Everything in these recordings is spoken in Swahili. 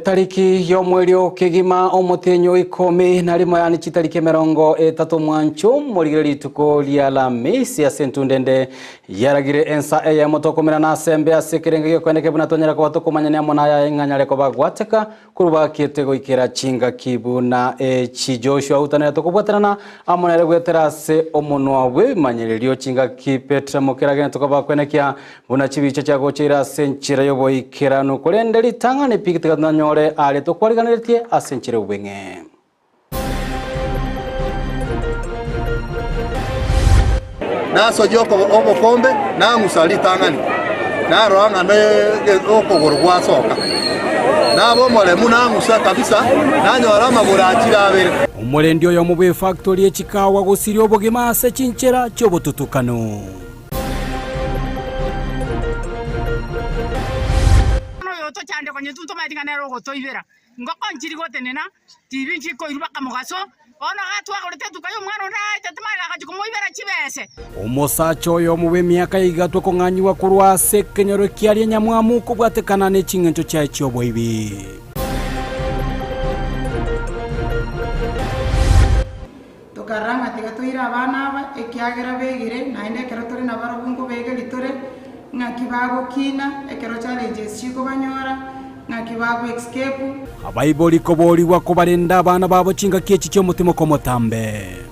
tariki y'omweri okigima omutenyo 11 yani chitariki 30 mwancho murigere lituko lya AMISI ya sentundende yaragire ENSA AUTADirected tokomera na asembe asekerenge yokwendeke bunatonyera ko batokomanya ne amona ya inganyare ko bagwateka kuruba kitego ikera chinga kibu na Joshua utanera tokobwaterana amona regwetera se omunwa we manyererio chinga ki Petra Mokeira gene tokoba kwenekia buna chibicho chago chira senchira yobo ikera no kurenderi tangane pikitega nyore ale to kwariganirtie asenchire ubenge na sojoko omukombe na musali tangani na roanga ne okogorwa soka na bomole muna musa kabisa na nyora mabura akirabere umulendio yo mubwe factory echikawa gusiri obogima ase chinchera chobututukano to chande kwenye tunto maidinga nero go toibera ngoko njiri gotenena TV nchiko irubaka mugaso ona gatu akorete tukayo mwana onda tatamaga gachikumoibera chibese omosacho yo mubwe miaka igatwa konganywa kurwa se kenyoro kiari nyamwamu kubwatekana ne chingencho cha chyoboibi tokaranga tigatuira abana aba ekiagera begire nainde kerotori na barabungo bege litore ngakibago kina ekero challenges chiko banyora ngakibago escape abaiboli koboli wako barenda abana babo chinga kechi cyo mutimo komotambe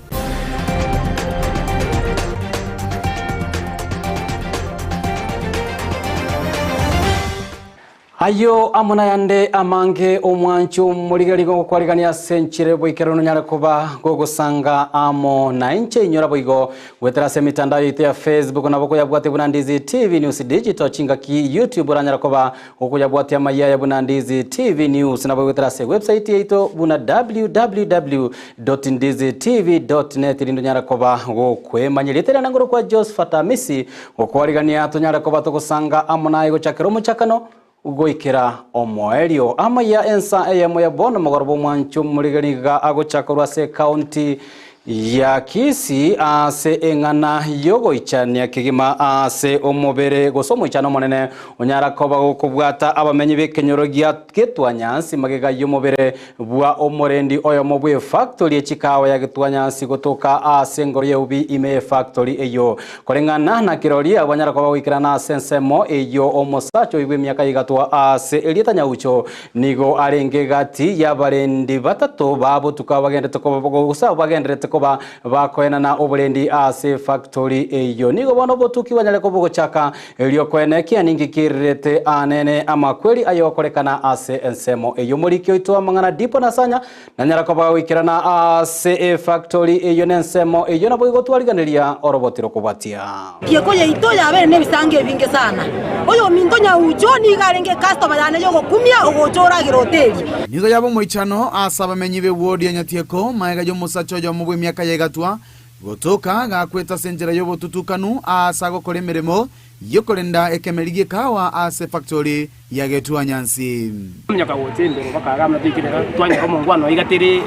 ayo amona yande amange omwancho murigari go kwarigania senchire boikero nyara kuba gogosanga amo na inche inyora boigo wetera se mitandao ya Facebook na boko yabwate buna Ndizi TV News Digital chinga ki YouTube ranyara kuba oko yabwate AMAYIA ya buna Ndizi TV News na wetera se website yeto buna www.ndizitv.net lindo nyara kuba go kwemanyirite na ngoro kwa JOSEPHAT AMISI okwarigania tonyara kuba tokosanga amo na igo chakero muchakano ugoikera omoerio AMAYIA ENSA EYEMO ya bono magorobo mwancho murigariga agochakorwa se county ya Kisii ase engana yogo ichania kigima ase omobere gosomo ichano monene onyara koba gukubwata abamenyi bekenyorogia ketwanyansi magega yomobere bwa omorendi oyo mobwe factory echikawa ya ketwanyansi gotoka ase ngoro ya ubi ime factory eyo korengana na kirori abanyara koba wikirana sensemo eyo omosacho ibwe myaka igatwa ase elitanya ucho nigo arenge gati ya barendi batato babo tukabagende tokoba gusa bagende koba bakoena na obulendi ase factory eyo nigo bono botuki wanyale ko bogochaka elio kwenekia ningi kirete anene amakweli ayo korekana ase ensemo eyo morikyo itwa mangana dipo nasanya nanyara ko bawikirana ase factory eyo nensemo eyo na boigo twaliganeria orobotiro kubatia yekoye itoya abere nebisange binge sana oyo mintonya ujoni garenge customer yane yogo kumia ogochora giroteli nigo yabo moichano asaba menyibe wodi anyatieko maega yo musacho yo mubwe myaka yegatwa gotoka gakweta senjera yobo tutukanu asago kolemeremo yokolenda ekemerigie kawa ase factory ya getwa nyansi myaka wote ndero bakagamna bikirera twanya ko mungwano igatiri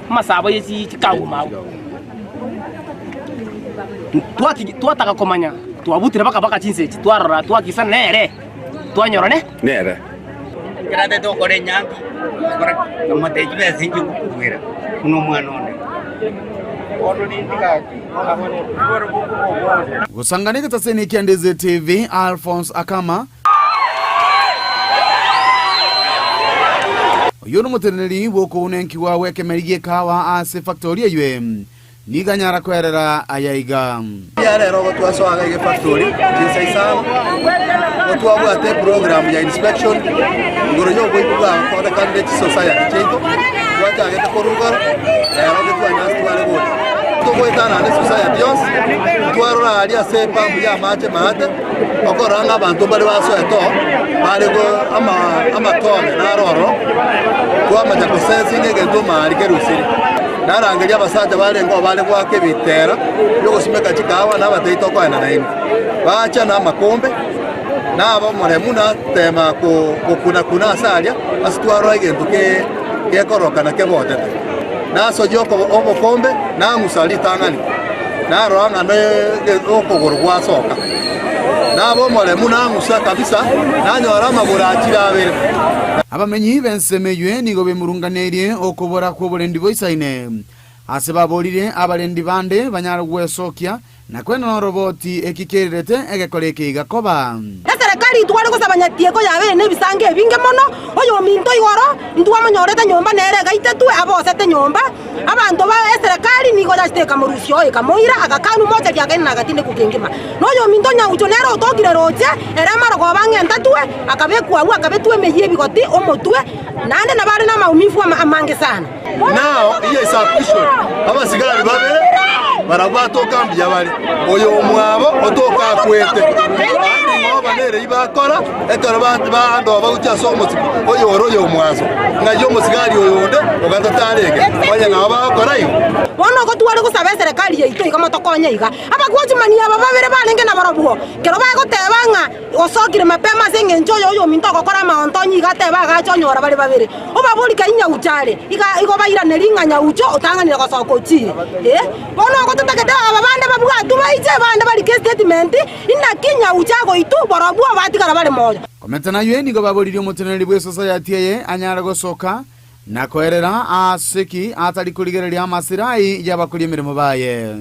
masabo yesi chikawo mawo twataka komanya twabutira baka chinsechi twarora twakisa nere twanyora nere grande to kore nyangi kora nomateji besingi kukwira uno mwana one gusanganike taseni kia Ndizi TV Alphonse Akama yono muteneri woko unenki wawe kemerigie kawa ase factory yue niganyara kwerera ayaiga yare rogo twaswaga ge factory kinsaisana twabwate program ya inspection ngoro yo boibuga for the candidate society cheito twajage te korugaro rogo twanyas twale go togoitana ne society yos twarora ali ase pambu ya mache mate okoranga abantu bali baso eto bali go ama tome na roro twamaja processing egento mari kerusiri narangeria basaja bale ngo bale gwake bitera yogo simeka chikawa na bateito kwa na naini bacha na makombe na abo moremuna tema ko kuna asalia asitwaro egento ke koroka na kebote na sojoko obokombe na musali tangani na roanga ne okogorwa soka na bo moremuna musa kabisa na nyora mabura chira abere abamenyi bensemeywe nigo bemurunganirie okubora kw'oburendi boisaine ase baborire abarendi bande banyara gwesokia na kwena roboti ekikererete egekoreke igakoba serikali twari gusabanya ko yabe ne bisange binge mono oyo minto igoro ndwa manyoreta nyomba nere gaitetwe abosete nyomba abantu ba serikali nigo yasteka murusyo ekamoira agakanu moja lyagene nagatinde kugengema noyo minto nyaucho nero tokire roje era maro go bange ntatwe akabekwa wu akabetwe meye bigoti omotwe nande nabari na maumifu amange sana now iye submission abasigari babere barabatoka mbiyabali oyo omwabo otoka kwete banere ibakora ekara bando bagutia somotsi oyo oroyo omwazo ngayo musigari oyonde ogatatарege banya nabo bakora iyo bono ko twari gusaba serikali yeito ikamotokonye iga abagwajimani aba babere balenge na barabuo kero bagotebanga osokire mapema senge njoyo oyo minto gokora maontonyi gateba gachonyora bari babere obaburi kainya uchare igo bairane ringanya ucho otanganira gosoko chi bono ko tutakete aba bande babwa tubaije bande bari statement ina kinya uchago itu barabuo batikara bari moyo kometana ywe nigo baboririo muteneri bwe society ye anyara gosoka na koerera aseki atari kurigereria amasirai yabakuri mirimo baye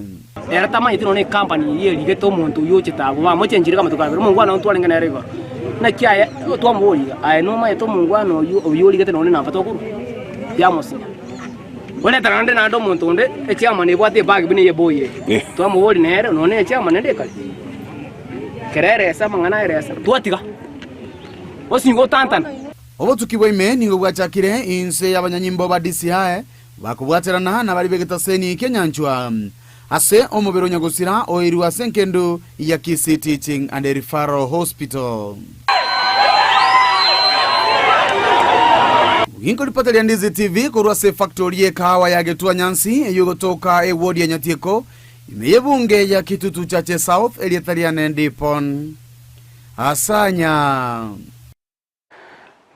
era tama itino ne company ye ligeto muntu uyo chitabo ba mochenjire kama tukabira mungwana ntwalenge na rego na kiaya twamuri aye no ma eto mungwana uyo ligete none na fatokuru yamosi wala tarande na ndo muntu nde echiama ne bwate bag bine ye boye twamuri nere none echiama nde kali kerere esa mangana eresa twatiga osingo tantana obo tukibwaime nigo bwachakire inse y'abanyanyimbo ba DCI bakubwaterana na bari begetaseni Kenyanchwa ase omubero nyagusira oirwa senkendo ya Kisii Teaching and Referral Hospital. Inko ripata ya Ndizi TV kurwa se factory ye kahawa ya Getua Nyansi yugotoka ward ya Nyatieko imeyebunge ya Kitutu Chache South elietariane ndipon asanya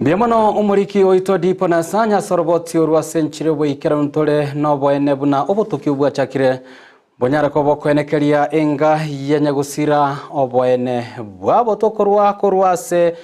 Biamono umuriki oito dipo na sanya soroboti urwa senchire bwikera ntole no boene buna obutuki ubwa chakire bonyara ko bokwenekeria enga yanyagusira oboene bwabo tokorwa korwase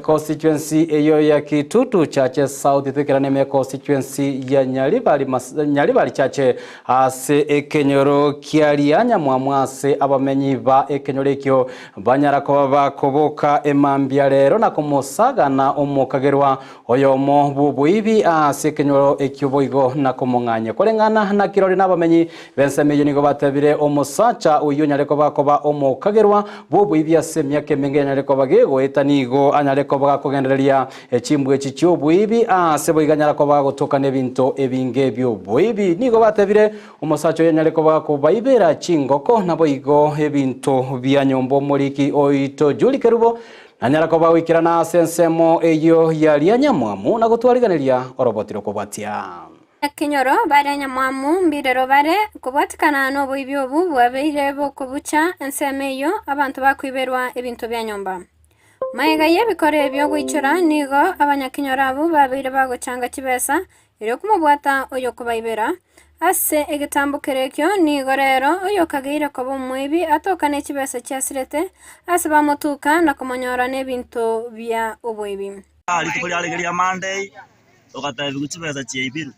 constituency eyo ya Kitutu Chache South tekirane me constituency ya Nyalibali Chache ase ekenyoro kiarianya mwamwase abamenyi ba ekenyorekyo banyara ko bakoboka emambya rero na kumusaga na omukagerwa oyomo bubuibi ase ekenyoro ekyoboigo na kumunganya kolengana na kirori nabamenyi bensemeyo nigo batabire omusacha uyo nyareko bakoba omukagerwa bubuibi ase myake menge nyareko bagego etanigo anyare ko bagakogendereria echimbwe chichyo buibi ase boiganyara ko bagotoka nebinto ebinge byo buibi nigo batebire umusacho yenyare ko bakobaibera chingoko naboigo ebinto bya nyombo muriki oito julikerubo nanyara ko bawikirana sensemo eyo yali anyamwamu na gutwariganeria orobotiro kubatia Kinyoro bare nyamwamu mbirero bare kubatikana no buibi obu bwabeire bokubucha ensemeyo abantu bakwiberwa ebinto bya nyomba Mayiga yebikore byo gwichura nigo abanyakinyoro abo babire bagochanga kibesa ire kumubwata oyo kubaibera ase egitambukirekyo nigo rero oyo kagire ko bomwibi atokane kibesa cyasirete ase bamutuka na kumonyora nebinto bya oboibi ali tukuri alegeria Monday tokataye bikibesa cyebiru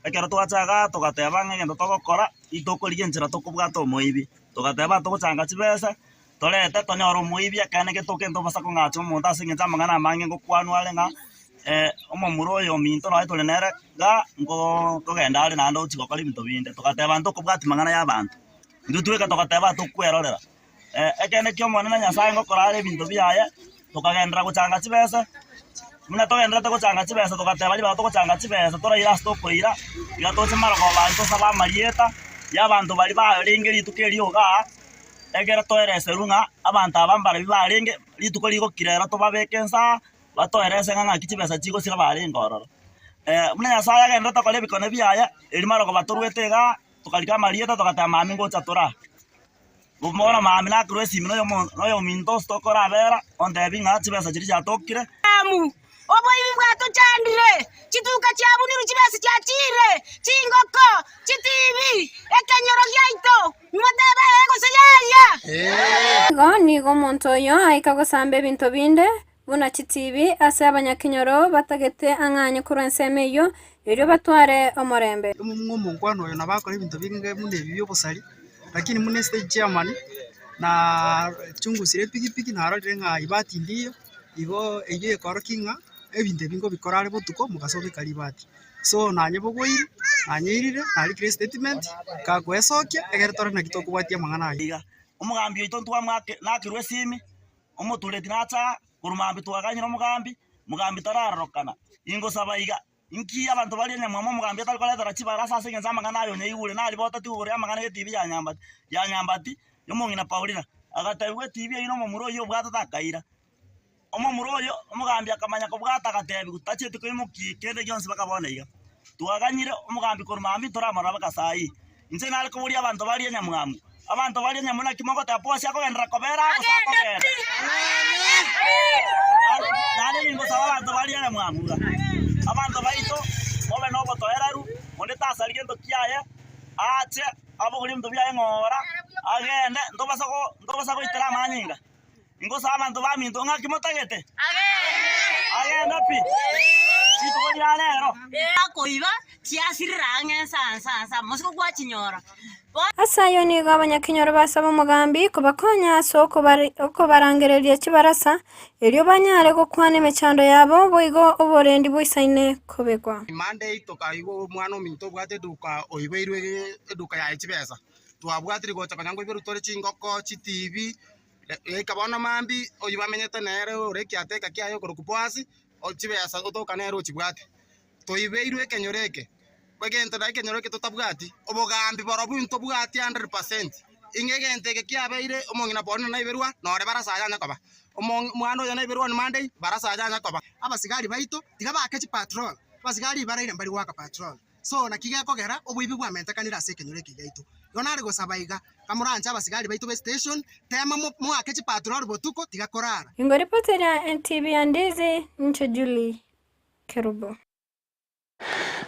akera twachaga tokataye bangenge tokokora itokori genjira tokubwata omwibi tokataye batogochanga kibesa tolete tonyoro muibia kane getoke ndo basako ngacho monta singa mangana mange ngo kwanu alenga omomuro yo minto no aitole nere ga ngo togenda ali nando chiko kali binto binde tokateba ndo kubwati mangana ya bantu ndutweka tokateba tukwerorera ekene kyo mwana na nyasaye ngo korale binto biaye tokagendra guchanga chibesa muna togendra togochanga chibesa tokateba liba togochanga chibesa tora ira stoko ira ya toche mara ko bantu saba marieta ya bantu bali ba ringeri tukeli oga egera toerese runga abantu abambara bibarenge lituko ligo kirera to babekensa batoerese nganga kichibesa chiko sira barenga ororo muna yasaya genda to kole bikone biaya elimaro ko batorwetega tokalika marieta tokatama mingo chatora bumora mamina kresi mino yo minto stokora vera onde binga chibesa chiri chatokire amu obo ibi bwato chandire chituka chabu ni chibesa chachire chingoko chitibi ekenyoro gyaito mutebe ego seyaya Nigo montoyo aika gosambe binto binde buna chitibi ase abanyakinyoro batagete ang'anye kurwa enseme iyo irio batware omorembe mungwano oyo nabakora ebinto binge mune bibyo busari lakini mune stage chairman na chungusire pikipiki narorire ng'a ibati ndiyo ibo eyo ekoro kinga ebinto bingo bikorare botuko mugasobe kalibati so nanye bogoiri nanyirire narikire statement kagwesokia egeretore na kitoko bwatia mangana ayiga omugambi oito ntwamwake nakirwe simi omutureti nacha kurumambi twaganyira mugambi tararokana ingo sabaiga inki abantu bali nyamwamo mugambi atalikoletera chibara sasa ngenza mangana ayo neigure nali bota tugure amangana ye TV ya nyambati yomongina Paulina agatabwe TV ino momuro yo bwata takaira omomuro yo omugambi akamanya ko bwata gatebi gutachete ko imuki kende gyonse bakabona iga twaganyire omugambi kurumambi toramara bakasai inze nali ko buri abantu bali nyamwamo abantu bali nyamuna kimoko taposi akogendera kobera akogera nani ningo sawa abantu bali nyamwamuga abantu baito obe no botoeraru onde tasali gento kiaye ache abo kuri mtu bya ngora agende ndobasa ko itera manyinga ingo sawa abantu baminto ngakimotagete agende pi chito ko yalero akoiba chiasirange sansa mosiko kwa chinyora asayo nigo abanyakinyoro basaba umugambi kubakonya soko barangereria kibarasa irio banyare gukwana emechando yabo boigo oborendi boisaine kubegwa Monday tokaigo mwana ominto bwate duka oibeirwe eduka ya chibesa twabwatire gocha kanyango iberu tore chingoko chi TV ekabona mambi oyibamenyete nere oreki ateka kiayo korokupwasi ochibesa otoka nero chibwate toibeirwe kenyoreke bagente na kenyoreke totabwati obogambi borobu into bwati 100% ingegente ke kiabeire omongina bonna na iberwa nore barasaya nakoba omwana oyo na iberwa ni Monday barasaya nakoba abasigari baito tigabake chi patrol basigari baraire mbali waka patrol so nakige kogera obuibi bwa mentakanira se kenyoreke gaito yonare gosabaiga kamuranja abasigari baito be station tema mu akechi patrol botuko tigakorara ingo reportera NTV Ndizi ncho Julie Kerubo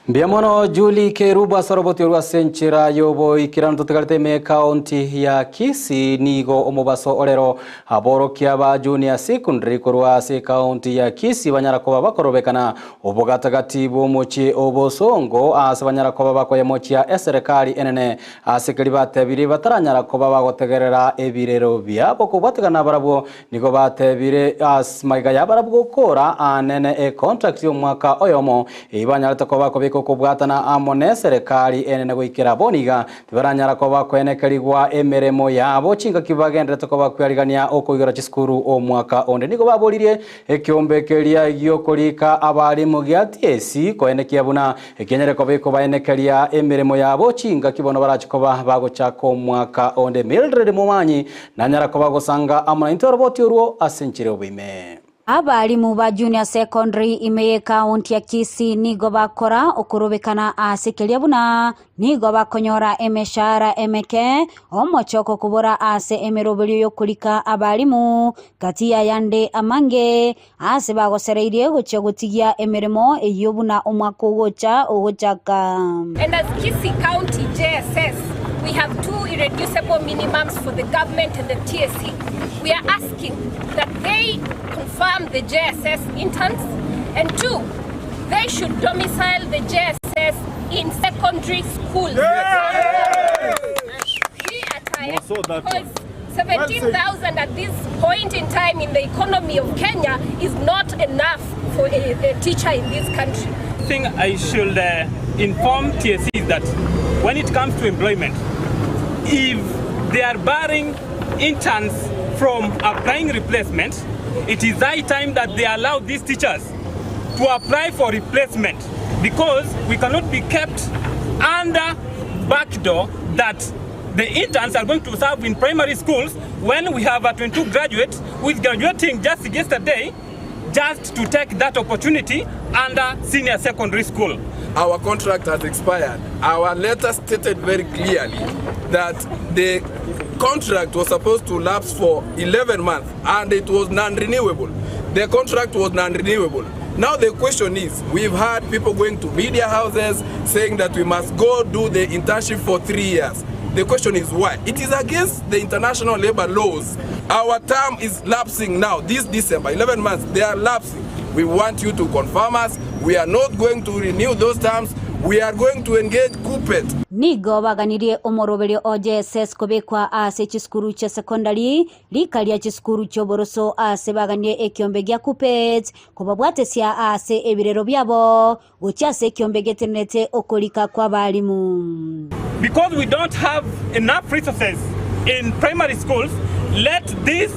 Biamono Julie Keruba soroboti orwa senchira yobo ikirano tutegarite me county ya Kisii nigo omubaso orero aborokia ba junior secondary korwa se county ya Kisii banyara koba bakorobekana obogatagati bomochi obosongo ase banyara koba bakoyemochia serikali enene asekeri batebiri bataranyara koba bagotegerera ebirero byabo kubategana barabo nigo batebire as maiga yabarabo gukora anene contract yo mwaka oyomo ibanyara tokoba kobiko kubwatana amone serikali enene goikira boniga tibaranyara koba kwenekerigwa emeremo yabo chinga kibagendere tokoba kwirigania okoigera chiskuru o mwaka onde nigo babolirie ekiombekeria gyokorika abali mu gyatiesi koenekia buna ekenyere kobiko baenekeria emeremo yabo chinga kibono barachikoba bagochako mwaka onde Mildred Mumanyi nanyara koba gosanga amona interoboti urwo asenchire obime abalimu ba junior secondary Imeye county ya Kisii nigo bakora okurubikana asekelia buna nigo bakonyora emeshara emeke omochoko kubora ase emerobelio yokulika abalimu katia yande amange ase bagosereirie gocho gotigia emeremo eyobuna omwako gocha ogochaka. And as Kisii County JSS, we have two irreducible minimums for the government and the TSC. We are asking that they confirm the JSS interns, and two, they should domicile the JSS in secondary schools. We are tired because 17,000 at this point in time in the economy of Kenya is not enough for a teacher in this country. The thing I should inform TSC is that when it comes to employment, if they are barring interns from applying replacement, it is high time that they allow these teachers to apply for replacement, because we cannot be kept under backdoor that the interns are going to serve in primary schools when we have 22 graduates who is graduating just yesterday just to take that opportunity under senior secondary school. Our contract has expired. Our letter stated very clearly that the contract was supposed to lapse for 11 months and it was non-renewable. The contract was non-renewable. Now the question is, we've had people going to media houses saying that we must go do the internship for 3 years. The question is why? It is against the international labor laws. Our term is lapsing now. This December, 11 months, they are lapsing. We want you to confirm us. We are not going to renew those terms. We are going to engage Kupet. Nigo baganirie omoroberio OJSS kobekwa ase chiskuru cha secondary likalia chiskuru choboroso ase baganie ekiombe gya Kupet kobabwatesia ase ebirero byabo gochase ekiombe getenete okolika kwa balimu. Because we don't have enough resources in primary schools, let this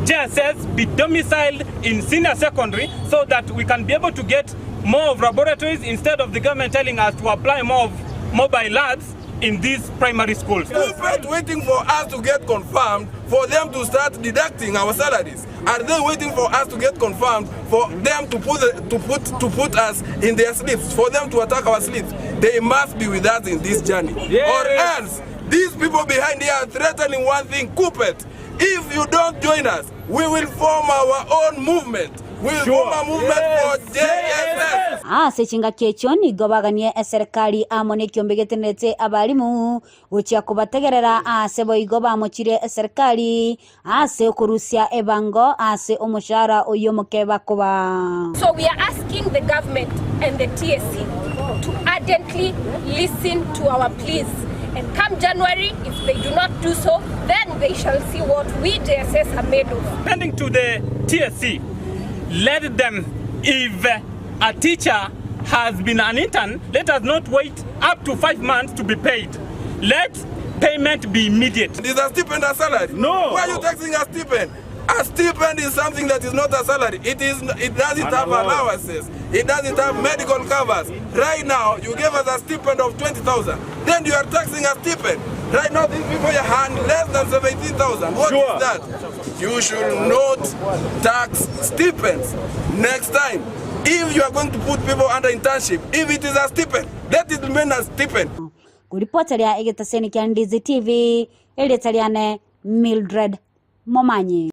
JSS be domiciled in senior secondary so that we can be able to get more of laboratories instead of the government telling us to apply more of mobile labs in these primary schools. Kupet waiting for us to get confirmed for them to start deducting our salaries. Are they waiting for us to get confirmed for them to put us in their sleeps, for them to attack our sleeps? They must be with us in this journey. Yes. Or else, these people behind here are threatening one thing, Kupet. If you don't join us, we will form our own movement. We will form a movement for JSS. Ase chinga kecho ni gobaganie serikali amone kiombe getenete abalimu uchi kubategerera ase boigoba mochire serikali ase okurusia ebango ase omushara oyo mokeba kuba. So we are asking the government and the TSC to ardently listen to our pleas. And come January, if they do not do so, then they shall see what we JSS are made of. Pending to the TSC, let them, if a teacher has been an intern, let us not wait up to 5 months to be paid. Let payment be immediate. Is a stipend a salary? No. Why are you taxing a stipend? A stipend is something that is not a salary. It doesn't have allowances. It doesn't have medical covers. Right now, you gave us a stipend of 20,000. Then you are taxing a stipend. Right now, these people are hand less than 17,000. What is that? You should not tax stipends. Next time, if you are going to put people under internship, if it is a stipend, let it remain a stipend. Kuripotalia egetaseni kia Ndizi TV, eletaliane Mildred Momanyi.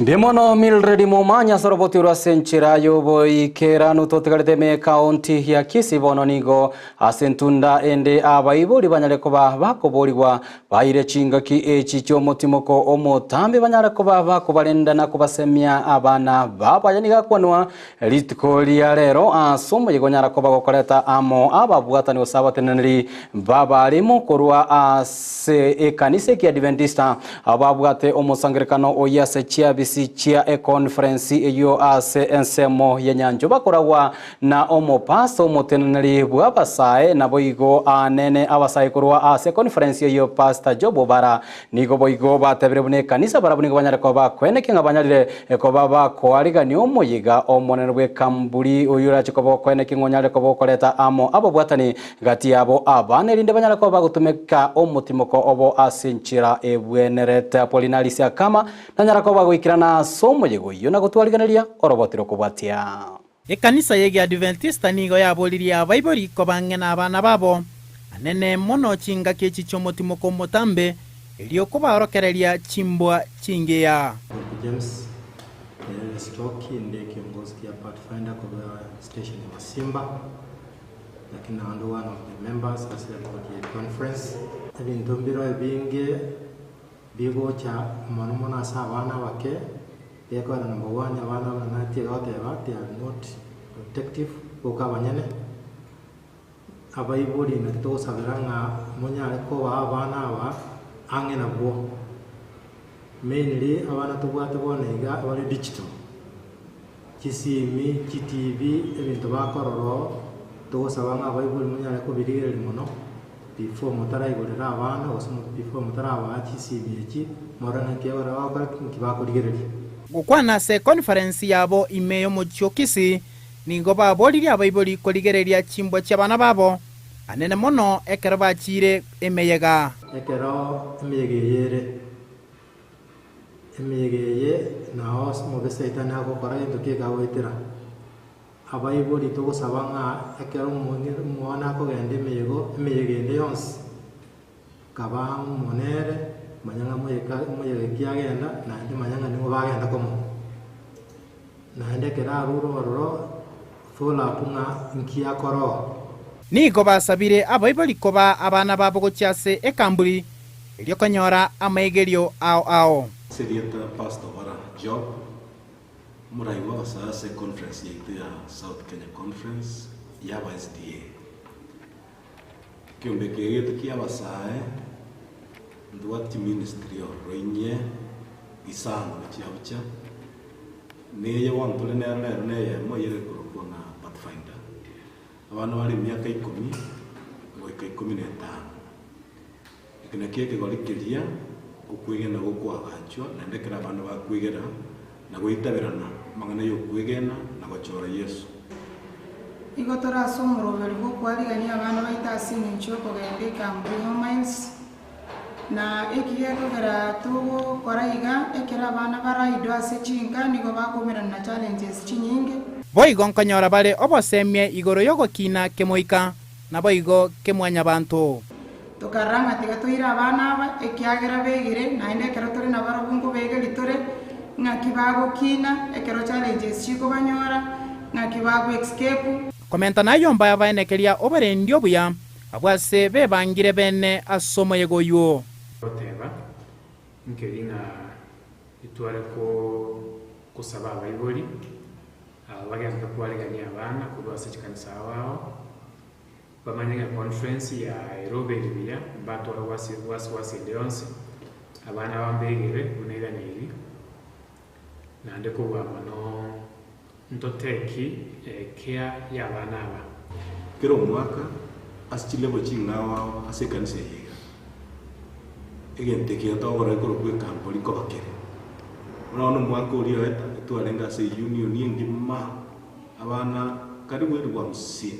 Ndimono Mildred Momanya soroboti ura senchira yobo kera nutotegarete me county ya Kisii bono nigo asentunda ende abaibuli banyale koba bakoboligwa baire chingaki echicho motimoko omotambe banyale koba bakobalenda na kubasemia abana baba yaniga kwanwa litkoli ya lero asomo yigonyara koba gokoleta amo ababwatani osabateneri baba alimo korwa ase ekanise ki Adventista ababwate omosangirikano oyase chiabi chia e conference iyo ase ensemo yenyanjo bakorawa na omopaso moteneri bwabasae na boigo anene abasae korwa ase conference iyo pastor Jobo bara nigo boigo bateberebune kanisa barabune banyare ko bakwene kinga banyarire ko baba ko ariga ni omoyiga omonerwe kamburi uyura chikobo kwene kingonyare ko bokoleta amo abo bwatani gati yabo abane rinde banyare ko bagutumeka omutimoko obo asinchira ebwenereta polinalisia kama nanyara ko bagwikira na somo yego yona gutwaliganeria orobotiro kubwatia ekanisa yege Adventista nigo yaboliria abaibori ko bangena abana babo anene mono chinga kechicho motimoko motambe elio kubarokereria chimbwa chingeya James stoki ndiye kiongozi ya Pathfinder kwa station ya Masimba lakini ando one of the members as the conference ebintombiro ebinge bigo cha monomona sabana wake yako na number 1 abana banati yote they are not protective ukabanyene abayibuli nato sabiranga munyale ko abana aba angena bo mainly abana tubwate bonega abali digital kisimi kitv ebintu bakororo to sabanga abayibuli munyale ko birire limono before mutara igorera abana osimo before mutara abakisimi iki morana kebara wakora kibako digereri gukwana se conference yabo imeyo mu Kisii ningo baboliri abayiboli koligereria chimbwa cy'abana babo anene mono ekero bachire emeyega ekero emeyegeye naho mo besaita na ko kora into ke gawetera abayiboli to sabanga ekero mwana ko gende emeyegende yons kaba monere manyanga moyega kiagenda na ndi manyanga ningo bagenda komo na ndekera ruro fola punga nkia koro nigo basabire abaibori koba abana babo gochase ekamburi elio konyora amaigerio ao Serieta pastor bara job muraiwa sasa conference ya South Kenya Conference ya SDA kiumbe kiyetu kia basae nduati ministry roinye isano chiabucha neye wantule ne mo yere kurukona pathfinder abana bali miaka 10 goika 15 ikina kieke golikiria ukwigena gukwaganchwa na ndekera abantu bakwigera na goitaberana mangana yo kwigena na gochora Yesu igo torasomoro bari gukwarigania abana baitasi n'inchoko gendeka muri mines na ekiyegera tugo koraiga ekera abana baraido ase chinga nigo bakomera na challenges chinyinge boigo nkonyora bare obosemie igoro yogokina kemoika na boigo kemwanya bantu tokaranga tigatoira abana aba ekiagera begire na indekera tore na barabungu begeri tore ngakibago kina ekero challenges chiko banyora ngakibago escape komenta nayo mbaya baenekeria oberendio buya abwase bebangire bene asomo yegoyo oteba nkeringa itware ko kusaba abayibori bagenda kuwaligania abana kulwasa chikanisa wao bamanyanga conference ya Nairobi libya bato wasi leonse abana bambegere unaira nili na ndeko bamano ntoteki kia ya abana aba kero mwaka asichilebo chingawa asekanise yiga egente kia togora ko kwe kampoli ko bakere unaona mwaka ulio eta tualenga se union ngima abana karibu wa 50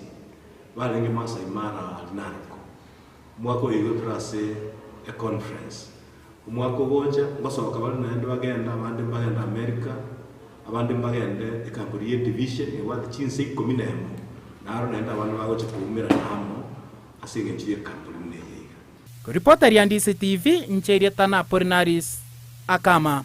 balenge Masai Mara alinariko mwaka uyo trase a conference umwaka goja basoka bali naenda bagenda abandi bagenda America abandi bagende ekampoli division ewati chinse 10 naro naenda abantu bagoche kumira namo asinge nchie kampoli neyiga reporter ya Ndizi TV ncheria tana Apolinaris Akama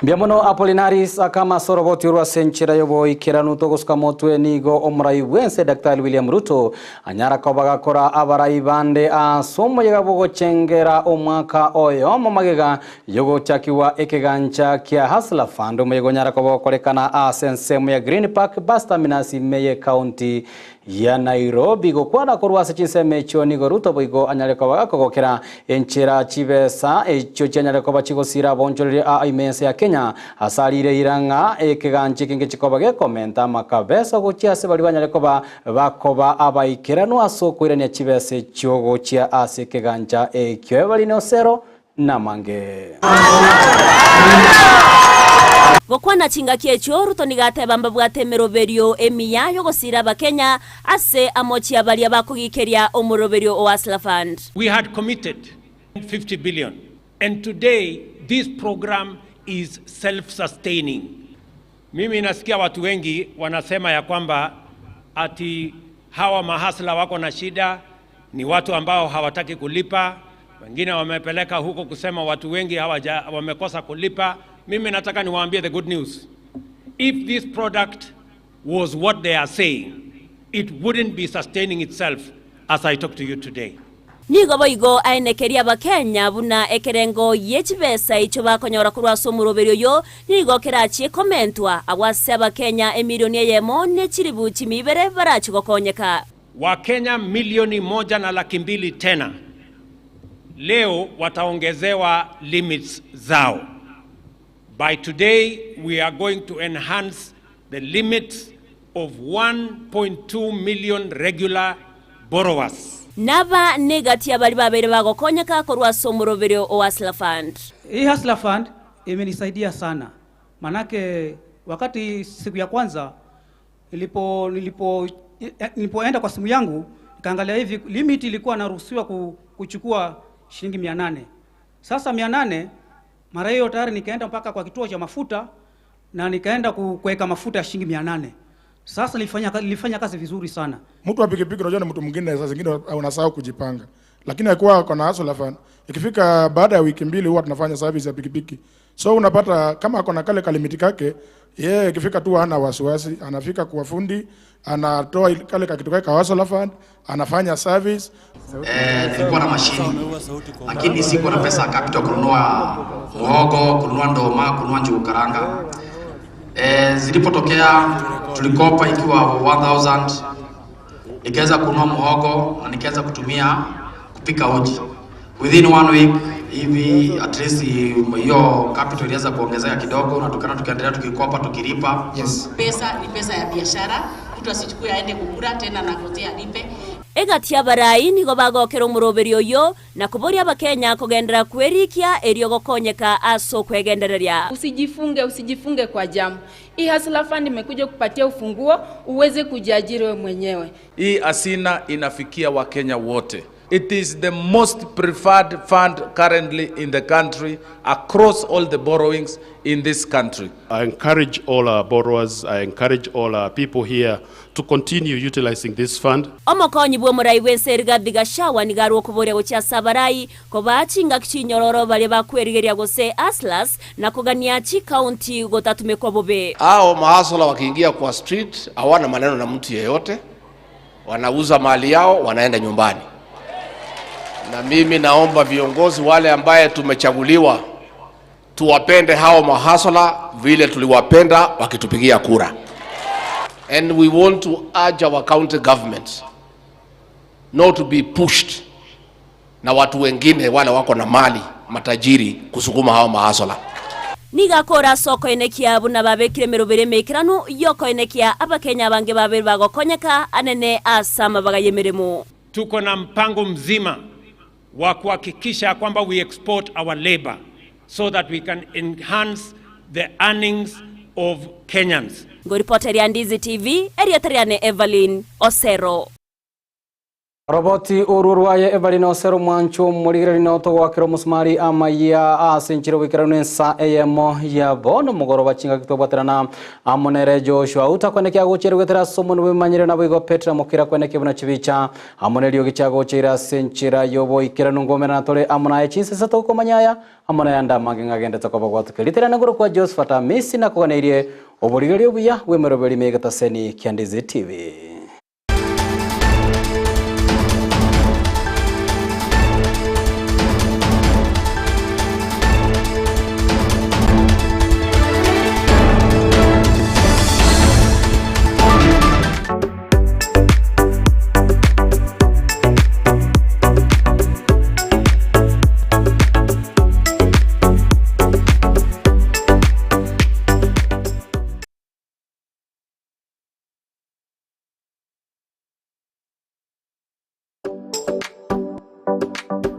Biamono Apolinaris Akama soroboti urwa senchira yobo ikiranu togoska motwe nigo omrai wense Dr. William Ruto anyara kobaga kora abarai bande asomo yagabogo chengera omwaka oyo momagega yogo chakiwa ekegancha kia Hustler Fund omego nyara kobago korekana asensemu ya Green Park basta minasi meye county ya Nairobi gokwana korwa sechinseme cho nigo Ruto boigo anyare kobaga kogokera enchira chibesa echo chanyare koba chigosira bonjorire a imense ya Kenya asalire iranga ekeganchi kinge chikobage komenta makabesa gochiase bali banyare koba bakoba abaikirano asokwirania chibese chogo chia ase kegancha ekyo bali no sero namange gokwana chinga kiecho Ruto nigateba mbabwate meroberio emiya yogosira abakenya ase amochi abali abakugikeria omuroberio o Hustler Fund. We had committed 50 billion and today this program is self-sustaining. Mimi nasikia watu wengi wanasema ya kwamba ati hawa mahasla wako na shida, ni watu ambao hawataki kulipa, wengine wamepeleka huko kusema watu wengi wamekosa kulipa. Mimi nataka niwaambie the good news. If this product was what they are saying, it wouldn't be sustaining itself as I talk to you today. Nigo boigo ainekeria bakenya buna ekerengo yechibesa icho bakonyora kurwaso muroberio yo nigo kerachi komentwa awase abakenya emilioni EYEMO ne chiribu chimibere barachi gokonyeka Wakenya milioni 1.2 tena leo wataongezewa limits zao. By today we are going to enhance the limits of 1.2 million regular borrowers. Naba negatia bali babere bagokonyeka korwaso muroberio o Hustler Fund. Hii Hustler Fund imenisaidia sana. Manake wakati siku ya kwanza nilipoenda kwa simu yangu nikaangalia hivi limit ilikuwa naruhusiwa kuchukua shilingi 800. Sasa 800 mara hiyo tayari nikaenda mpaka kwa kituo cha mafuta na nikaenda kuweka mafuta ya shilingi 800. Sasa nilifanya kazi vizuri sana. Mtu wa pikipiki unajua ni mtu mwingine saa zingine unasahau kujipanga. Lakini akiwa kuna Hustler Fund ikifika baada ya wiki 2 huwa tunafanya service ya pikipiki. So unapata kama ako na kale kalimiti kake, yeye ikifika tu hana wasiwasi, anafika kwa fundi, anatoa kale kitu kake kwa hustler fund, anafanya service. Nilikuwa na mashini, lakini sikuwa na pesa capital kununua muhogo, kununua ndoma, kununua njugu karanga. Zilipotokea tulikopa ikiwa 1000, nikaweza kununua muhogo na nikaweza kutumia kupika uji. Within 1 week hivi at least hiyo capital ilianza kuongezeka kidogo, na tukaendelea tukikopa tukilipa. Yes. Pesa ni pesa ya biashara, mtu asichukue aende kukura tena na kotea lipe. Egatia barai nigo bagokero muroberio yo na kuboria abakenya kugendera kwerikia erio gokonyeka aso kwegendereria. Usijifunge kwa jamu. Hii hustler fund imekuja kupatia ufunguo uweze kujiajiri wewe mwenyewe. Hii asina inafikia Wakenya wote. It is the most preferred fund currently in the country across all the borrowings in this country. I encourage all our borrowers, I encourage all our people here to continue utilizing this fund. Omokonyi bwo murai wenserga digashawa nigaru okuboria gocha sabarai ko bachinga kinyororo bale bakwerigeria gose aslas na kugania chi county gotatume kwa bobe. Hao mahasola wakiingia kwa street hawana maneno na mtu yeyote, wanauza mali yao wanaenda nyumbani. Na mimi naomba viongozi wale ambaye tumechaguliwa tuwapende hao mahasola vile tuliwapenda wakitupigia kura. And we want to urge our county governments not to be pushed na watu wengine wale wako na mali matajiri kusukuma hao mahasola. Nigakora soko enekia buna babekire merobere mekiranu yoko enekia abakenya bange babere bagokonyeka anene asama bagayemeremo. Tuko na mpango mzima wa kuhakikisha kwamba we export our labor so that we can enhance the earnings of Kenyans. Ngoripoteri ya Ndizi TV, Eriatriane Evelyn Osero. Roboti ururwaye Evelyn Osero mwancho murigirani no to wakiro musmari AMAYIA asenchiro wikirano ENSA EYEMO ya bono mugoro bachinga kitobaterana amonere Joshua utakwenekya gochero gwetera somo nubimanyire na bigo Petra Mokeira kweneke buna chibicha amonerio gichago chira senchira yobo ikirano ngomera tole amonaye chinse sato komanyaya amonaya ndamage ngagende tokoba gwatukeliterana ngoro kwa JOSEPHAT AMISI na kuganeirie oburigerio buya wemeroberi megataseni kya Ndizi TV.